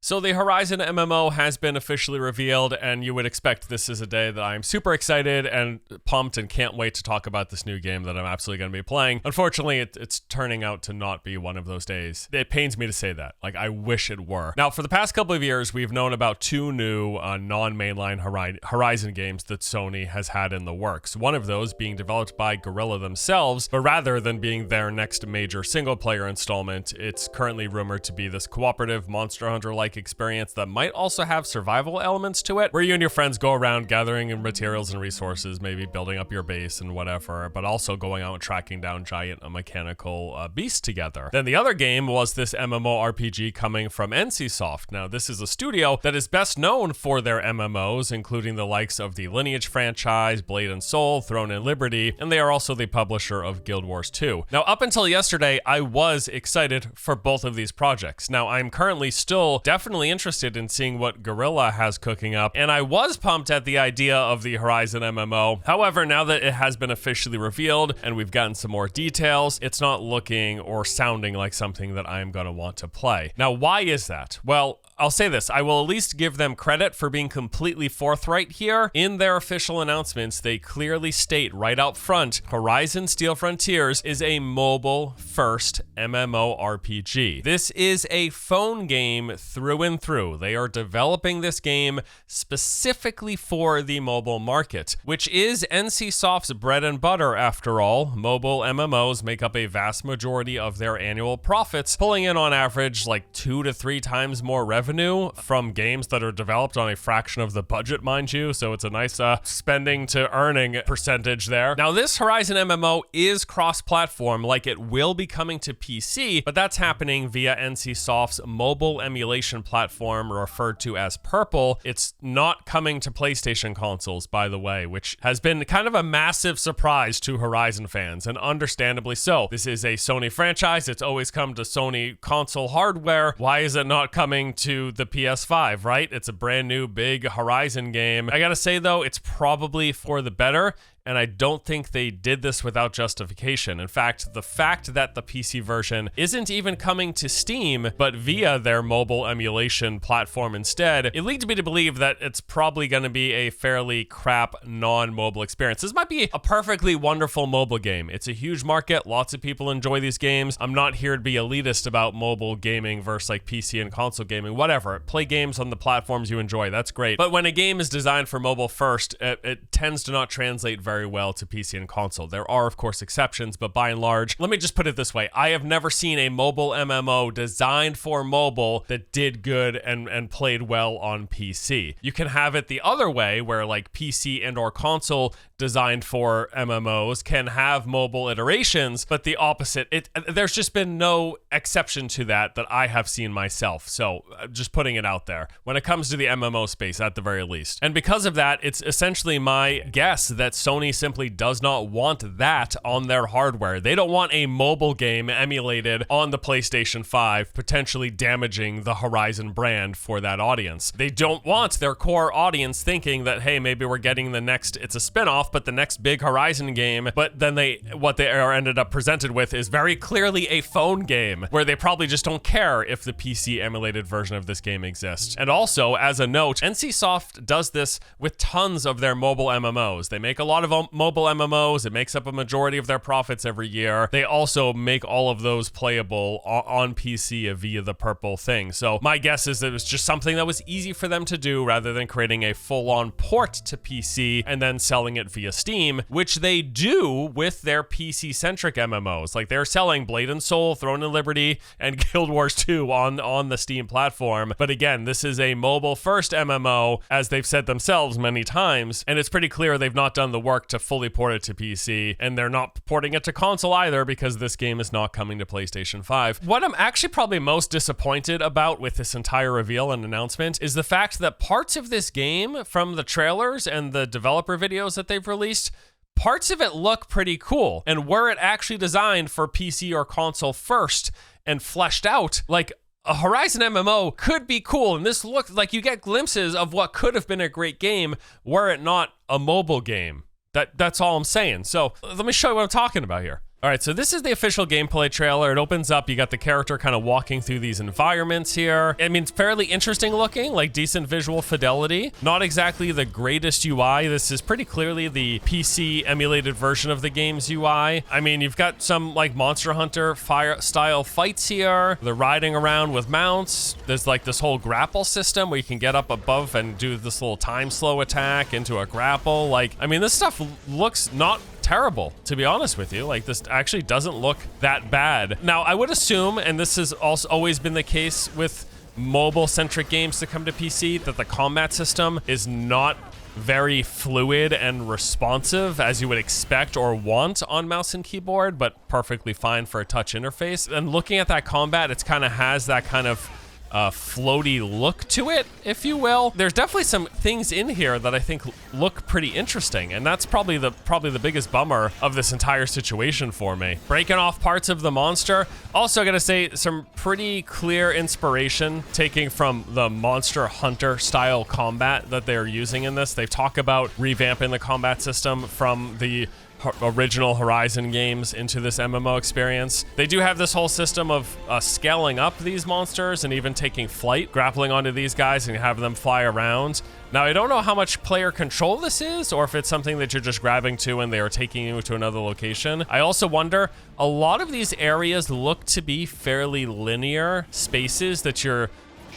So the Horizon MMO has been officially revealed, and you would expect this is a day that I'm super excited and pumped and can't wait to talk about this new game that I'm absolutely going to be playing. Unfortunately, it's turning out to not be one of those days. It pains me to say that. Like, I wish it were. Now, for the past couple of years, we've known about two new non-mainline Horizon games that Sony has had in the works. One of those being developed by Guerrilla themselves, but rather than being their next major single-player installment, it's currently rumored to be this cooperative Monster Hunter-like experience that might also have survival elements to it, where you and your friends go around gathering materials and resources, maybe building up your base and whatever, but also going out and tracking down giant mechanical beasts together. Then the other game was this MMORPG coming from NCSoft. Now, this is a studio that is best known for their MMOs, including the likes of the Lineage franchise, Blade and Soul, Throne and Liberty, and they are also the publisher of Guild Wars 2. Now, up until yesterday, I was excited for both of these projects. Now, I'm currently still definitely interested in seeing what Guerrilla has cooking up, and I was pumped at the idea of the Horizon MMO. However, now that it has been officially revealed and we've gotten some more details, it's not looking or sounding like something that I'm going to want to play. Now, why is that? Well, I'll say this, I will at least give them credit for being completely forthright here. In their official announcements, they clearly state right out front, Horizon Steel Frontiers is a mobile-first MMORPG. This is a phone game through and through. They are developing this game specifically for the mobile market, which is NCSoft's bread and butter after all. Mobile MMOs make up a vast majority of their annual profits, pulling in on average like 2 to 3 times more revenue from games that are developed on a fraction of the budget, mind you, so it's a nice spending to earning percentage there. Now, this Horizon MMO is cross-platform, like it will be coming to PC, but that's happening via NCSoft's mobile emulation platform referred to as Purple. It's not coming to PlayStation consoles, by the way, which has been kind of a massive surprise to Horizon fans, and understandably so. This is a Sony franchise. It's always come to Sony console hardware. Why is it not coming to the PS5, right? It's a brand new big Horizon game. I gotta say though, it's probably for the better, and I don't think they did this without justification. In fact, the fact that the PC version isn't even coming to Steam, but via their mobile emulation platform instead, it leads me to believe that it's probably going to be a fairly crap non-mobile experience. This might be a perfectly wonderful mobile game. It's a huge market. Lots of people enjoy these games. I'm not here to be elitist about mobile gaming versus like PC and console gaming, whatever. Play games on the platforms you enjoy. That's great. But when a game is designed for mobile first, it tends to not translate very well to PC and console. There are, of course, exceptions, but by and large, let me just put it this way. I have never seen a mobile MMO designed for mobile that did good and played well on PC. You can have it the other way, where like PC and or console designed for MMOs can have mobile iterations, but the opposite. There's just been no exception to that I have seen myself. So just putting it out there when it comes to the MMO space at the very least. And because of that, it's essentially my guess that Sony simply does not want that on their hardware. They don't want a mobile game emulated on the PlayStation 5, potentially damaging the Horizon brand for that audience. They don't want their core audience thinking that, hey, maybe we're getting the next, it's a spin-off, but the next big Horizon game, but then what they are ended up presented with is very clearly a phone game, where they probably just don't care if the PC emulated version of this game exists. And also, as a note, NCSoft does this with tons of their mobile MMOs. They make a lot of mobile MMOs. It makes up a majority of their profits every year. They also make all of those playable on PC via the Purple thing. So my guess is that it was just something that was easy for them to do rather than creating a full-on port to PC and then selling it via Steam, which they do with their PC-centric MMOs. Like, they're selling Blade and Soul, Throne and Liberty, and Guild Wars 2 on the Steam platform. But again, this is a mobile-first MMO, as they've said themselves many times, and it's pretty clear they've not done the work to fully port it to PC, and they're not porting it to console either, because this game is not coming to PlayStation 5. What I'm actually probably most disappointed about with this entire reveal and announcement is the fact that parts of this game, from the trailers and the developer videos that they've released, parts of it look pretty cool. And were it actually designed for PC or console first and fleshed out, like, a Horizon MMO could be cool, and this looks like you get glimpses of what could have been a great game were it not a mobile game. That's all I'm saying. So let me show you what I'm talking about here. All right, so this is the official gameplay trailer. It opens up, you got the character kind of walking through these environments here. I mean, it's fairly interesting looking, like decent visual fidelity. Not exactly the greatest UI. This is pretty clearly the PC emulated version of the game's UI. I mean, you've got some like Monster Hunter fire style fights here. They're riding around with mounts. There's like this whole grapple system where you can get up above and do this little time slow attack into a grapple. Like, I mean, this stuff looks not terrible, to be honest with you. Like, this actually doesn't look that bad. Now, I would assume, and this has also always been the case with mobile-centric games to come to PC, that the combat system is not very fluid and responsive as you would expect or want on mouse and keyboard, but perfectly fine for a touch interface. And looking at that combat, it kind of has that kind of floaty look to it, if you will. There's definitely some things in here that I think look pretty interesting, and that's probably the biggest bummer of this entire situation for me. Breaking off parts of the monster. Also gonna say some pretty clear inspiration taking from the Monster Hunter style combat that they're using in this. They talk about revamping the combat system from the original Horizon games into this MMO experience. They do have this whole system of scaling up these monsters and even taking flight, grappling onto these guys and having them fly around. Now, I don't know how much player control this is, or if it's something that you're just grabbing to and they are taking you to another location. I also wonder, a lot of these areas look to be fairly linear spaces that you're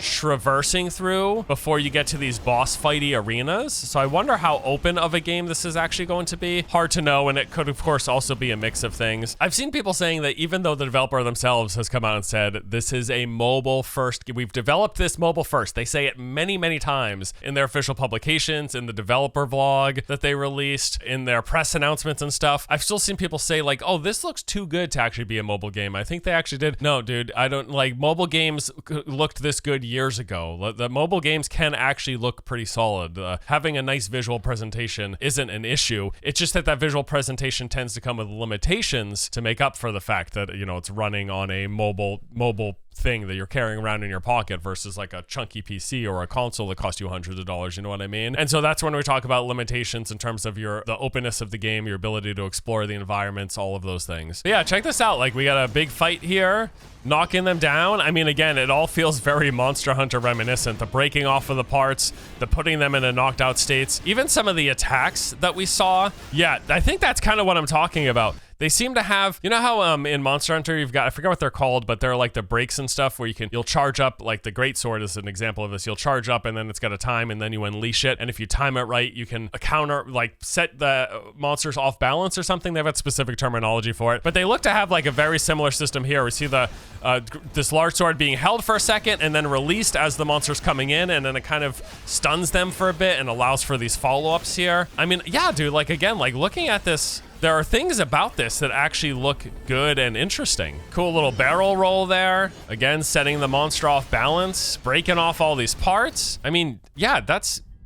traversing through before you get to these boss fighty arenas. So I wonder how open of a game this is actually going to be. Hard to know, and it could of course also be a mix of things. I've seen people saying that even though the developer themselves has come out and said this is a mobile first, we've developed this mobile first. They say it many, many times in their official publications, in the developer vlog that they released, in their press announcements and stuff. I've still seen people say like, oh, this looks too good to actually be a mobile game. I think they actually did. No, dude, I don't like mobile games looked this good years ago. The mobile games can actually look pretty solid. Having a nice visual presentation isn't an issue. It's just that visual presentation tends to come with limitations to make up for the fact that, you know, it's running on a mobile thing that you're carrying around in your pocket versus like a chunky PC or a console that costs you hundreds of dollars, you know what I mean? And so that's when we talk about limitations in terms of the openness of the game, your ability to explore the environments, all of those things. But yeah, check this out. Like, we got a big fight here, knocking them down. I mean, again, it all feels very Monster Hunter reminiscent. The breaking off of the parts, the putting them in a knocked out states, even some of the attacks that we saw. Yeah, I think that's kind of what I'm talking about. They seem to have, you know how in Monster Hunter you've got, I forget what they're called, but they're like the breaks and stuff where you'll charge up, like the greatsword is an example of this. You'll charge up and then it's got a time and then you unleash it. And if you time it right, you can counter, like set the monsters off balance or something. They've got specific terminology for it. But they look to have like a very similar system here. We see this large sword being held for a second and then released as the monster's coming in, and then it kind of stuns them for a bit and allows for these follow-ups here. I mean, yeah, dude, like again, like looking at this, there are things about this that actually look good and interesting. Cool little barrel roll there. Again, setting the monster off balance, breaking off all these parts. I mean, yeah,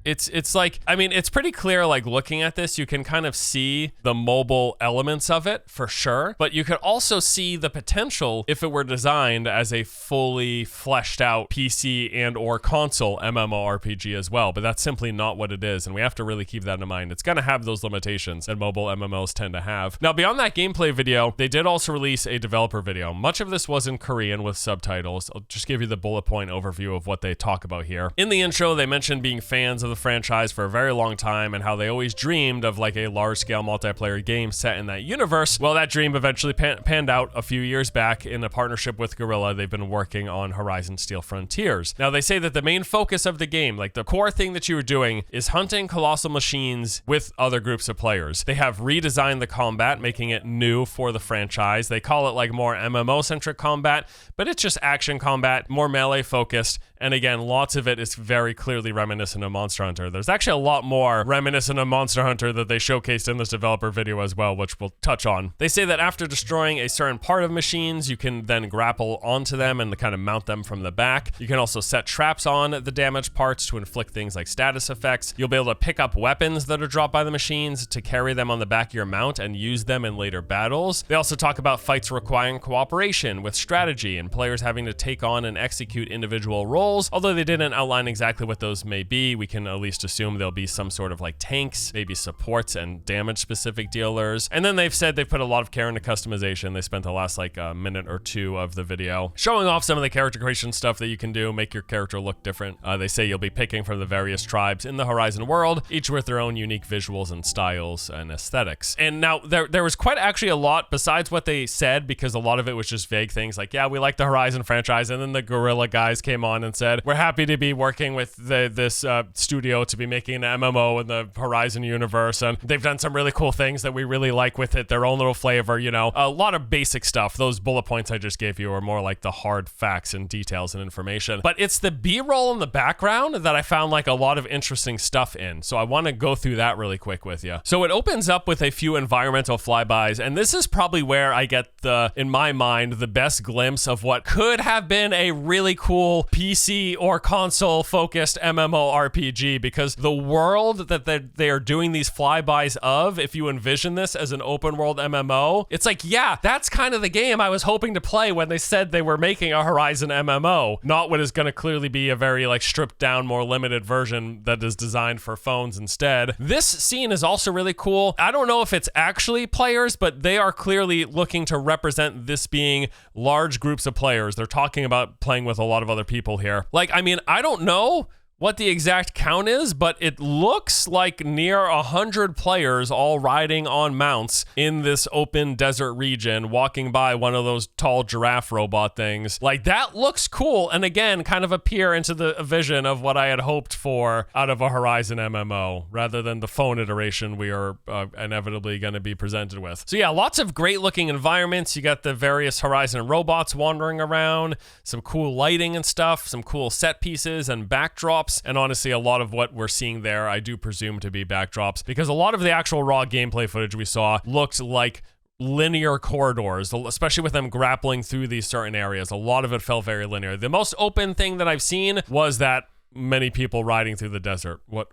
it's like, I mean, it's pretty clear, like looking at this, you can kind of see the mobile elements of it for sure, but you could also see the potential if it were designed as a fully fleshed out PC and or console MMORPG as well, but that's simply not what it is, and we have to really keep that in mind. It's gonna have those limitations that mobile MMOs tend to have. Now, beyond that gameplay video, they did also release a developer video. Much of this was in Korean with subtitles. I'll just give you the bullet point overview of what they talk about here. In the intro, they mentioned being fans of the franchise for a very long time and how they always dreamed of like a large-scale multiplayer game set in that universe. Well, that dream eventually panned out a few years back. In a partnership with Guerrilla, they've been working on Horizon Steel Frontiers. Now, they say that the main focus of the game, like the core thing that you were doing, is hunting colossal machines with other groups of players. They have redesigned the combat, making it new for the franchise. They call it like more MMO-centric combat, but it's just action combat, more melee-focused. And again, lots of it is very clearly reminiscent of Monster Hunter. There's actually a lot more reminiscent of Monster Hunter that they showcased in this developer video as well, which we'll touch on. They say that after destroying a certain part of machines, you can then grapple onto them and kind of mount them from the back. You can also set traps on the damaged parts to inflict things like status effects. You'll be able to pick up weapons that are dropped by the machines to carry them on the back of your mount and use them in later battles. They also talk about fights requiring cooperation with strategy and players having to take on and execute individual roles controls. Although they didn't outline exactly what those may be, we can at least assume there'll be some sort of like tanks, maybe supports and damage specific dealers. And then they've said they've put a lot of care into customization. They spent the last like a minute or two of the video showing off some of the character creation stuff that you can do, make your character look different. They say you'll be picking from the various tribes in the Horizon world, each with their own unique visuals and styles and aesthetics. And now there was quite actually a lot besides what they said, because a lot of it was just vague things like, yeah, we like the Horizon franchise. And then the Guerrilla guys came on and said, we're happy to be working with this studio to be making an MMO in the Horizon universe. And they've done some really cool things that we really like with it, their own little flavor, you know, a lot of basic stuff. Those bullet points I just gave you are more like the hard facts and details and information. But it's the B-roll in the background that I found like a lot of interesting stuff in. So I want to go through that really quick with you. So it opens up with a few environmental flybys, and this is probably where I get in my mind, the best glimpse of what could have been a really cool PC or console focused MMORPG, because the world that they are doing these flybys of, if you envision this as an open world MMO, it's like, yeah, that's kind of the game I was hoping to play when they said they were making a Horizon MMO, not what is going to clearly be a very like stripped down, more limited version that is designed for phones instead. This scene is also really cool. I don't know if it's actually players, but they are clearly looking to represent this being large groups of players. They're talking about playing with a lot of other people here. Like, I mean, I don't know what the exact count is, but it looks like near 100 players all riding on mounts in this open desert region, walking by one of those tall giraffe robot things. Like, that looks cool, and again, kind of appear into the vision of what I had hoped for out of a Horizon MMO, rather than the phone iteration we are inevitably going to be presented with. So yeah, lots of great looking environments. You got the various Horizon robots wandering around, some cool lighting and stuff, some cool set pieces and backdrops. And honestly, a lot of what we're seeing there, I do presume to be backdrops, because a lot of the actual raw gameplay footage we saw looked like linear corridors, especially with them grappling through these certain areas. A lot of it felt very linear. The most open thing that I've seen was that many people riding through the desert, what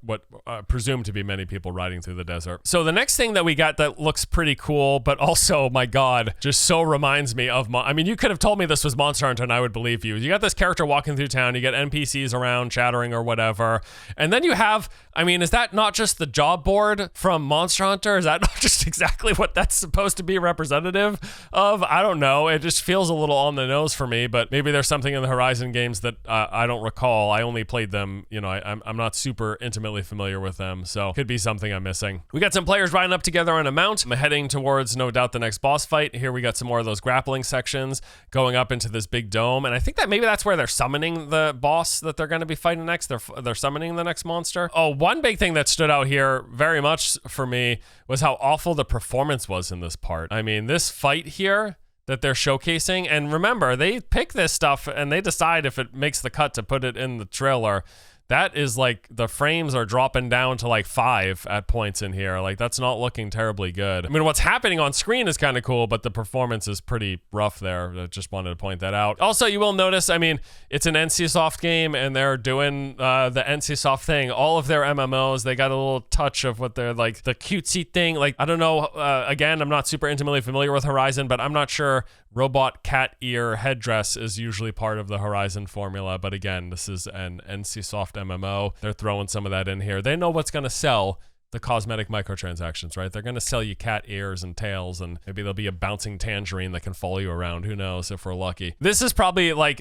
presumed to be many people riding through the desert. So the next thing that we got that looks pretty cool, but also, my God, just so reminds me of, I mean, you could have told me this was Monster Hunter and I would believe you. You got this character walking through town, you get NPCs around chattering or whatever, and then you have, I mean, is that not just the job board from Monster Hunter? Is that not just exactly what that's supposed to be representative of? I don't know. It just feels a little on the nose for me, but maybe there's something in the Horizon games that I don't recall. I only played them, you know, I'm not super intimately familiar with them, so could be something I'm missing. We got some players riding up together on a mount. I'm heading towards, no doubt, the next boss fight. Here we got some more of those grappling sections going up into this big dome, and I think that maybe that's where they're summoning the boss that they're going to be fighting next. They're summoning the next monster. Oh, one big thing that stood out here very much for me was how awful the performance was in this part. I mean, this fight here that they're showcasing, and remember, they pick this stuff and they decide if it makes the cut to put it in the trailer. That is like, the frames are dropping down to like 5 at points in here. Like, that's not looking terribly good. I mean, what's happening on screen is kind of cool, but the performance is pretty rough there. I just wanted to point that out. Also, you will notice, I mean, it's an NCSoft game and they're doing the NCSoft thing. All of their MMOs, they got a little touch of what they're like, the cutesy thing. Like, I don't know, again, I'm not super intimately familiar with Horizon, but I'm not sure robot cat ear headdress is usually part of the Horizon formula. But again, this is an NCSoft MMO. They're throwing some of that in here. They know what's going to sell the cosmetic microtransactions, right? They're going to sell you cat ears and tails, and maybe there'll be a bouncing tangerine that can follow you around. Who knows, if we're lucky. This is probably like,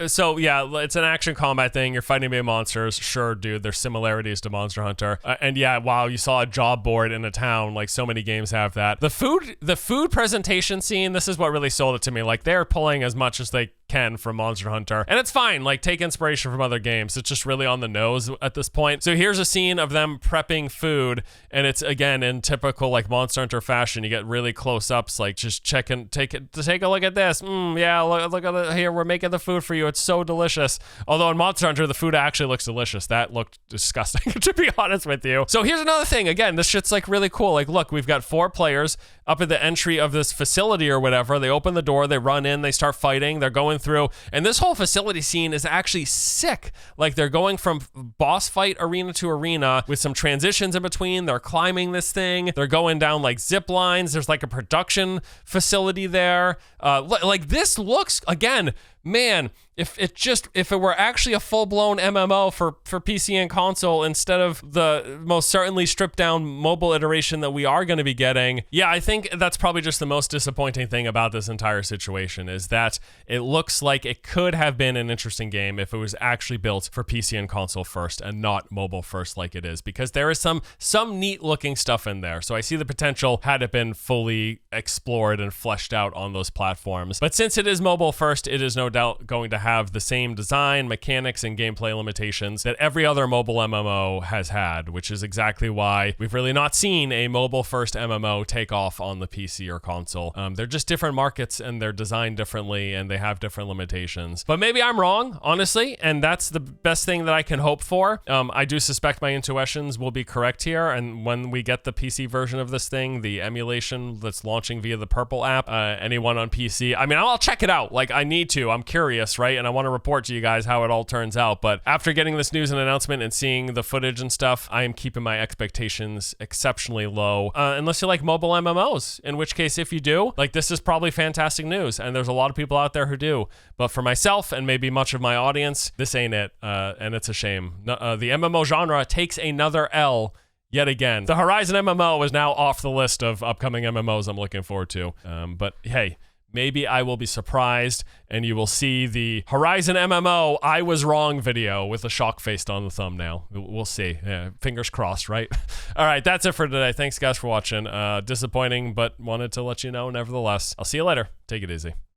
so yeah, it's an action combat thing. You're fighting big monsters. Sure, dude, there's similarities to Monster Hunter. And yeah, wow, you saw a job board in a town. Like, so many games have that. The food presentation scene, this is what really sold it to me. Like, they're pulling as much as they can from Monster Hunter, and it's fine. Like, take inspiration from other games. It's just really on the nose at this point. So here's a scene of them prepping food, and it's again in typical like Monster Hunter fashion. You get really close ups, like just take a look at this. Yeah, look at it here. We're making the food for you. It's so delicious. Although in Monster Hunter, the food actually looks delicious. That looked disgusting, to be honest with you. So here's another thing. Again, this shit's like really cool. Like, look, we've got 4 players up at the entry of this facility or whatever. They open the door, they run in, they start fighting, they're going through, and this whole facility scene is actually sick. Like, they're going from boss fight arena to arena with some transitions in between. They're climbing this thing, they're going down like zip lines. There's like a production facility there. Like, this looks, again, man, if it were actually a full-blown MMO for PC and console instead of the most certainly stripped down mobile iteration that we are going to be getting. Yeah, I think that's probably just the most disappointing thing about this entire situation, is that it looks like it could have been an interesting game if it was actually built for PC and console first and not mobile first like it is, because there is some neat looking stuff in there. So I see the potential had it been fully explored and fleshed out on those platforms. But since it is mobile first, it is no doubt going to have the same design, mechanics, and gameplay limitations that every other mobile MMO has had, which is exactly why we've really not seen a mobile first MMO take off on the PC or console. They're just different markets and they're designed differently and they have different limitations. But maybe I'm wrong, honestly, and that's the best thing that I can hope for. I do suspect my intuitions will be correct here, and when we get the PC version of this thing, the emulation that's launching via the Purple app, anyone on PC, I mean, I'll check it out. Like, I need to. I'm curious, right? And I want to report to you guys how it all turns out. But after getting this news and announcement and seeing the footage and stuff, I am keeping my expectations exceptionally low, unless you like mobile MMOs, in which case, if you do, like, this is probably fantastic news, and there's a lot of people out there who do. But for myself and maybe much of my audience, this ain't it, and it's a shame. The MMO genre takes another L yet again. The Horizon MMO is now off the list of upcoming MMOs I'm looking forward to. But hey, maybe I will be surprised and you will see the Horizon MMO I was wrong video with a shock face on the thumbnail. We'll see. Yeah, fingers crossed, right? All right, that's it for today. Thanks guys for watching. Disappointing, but wanted to let you know nevertheless. I'll see you later. Take it easy.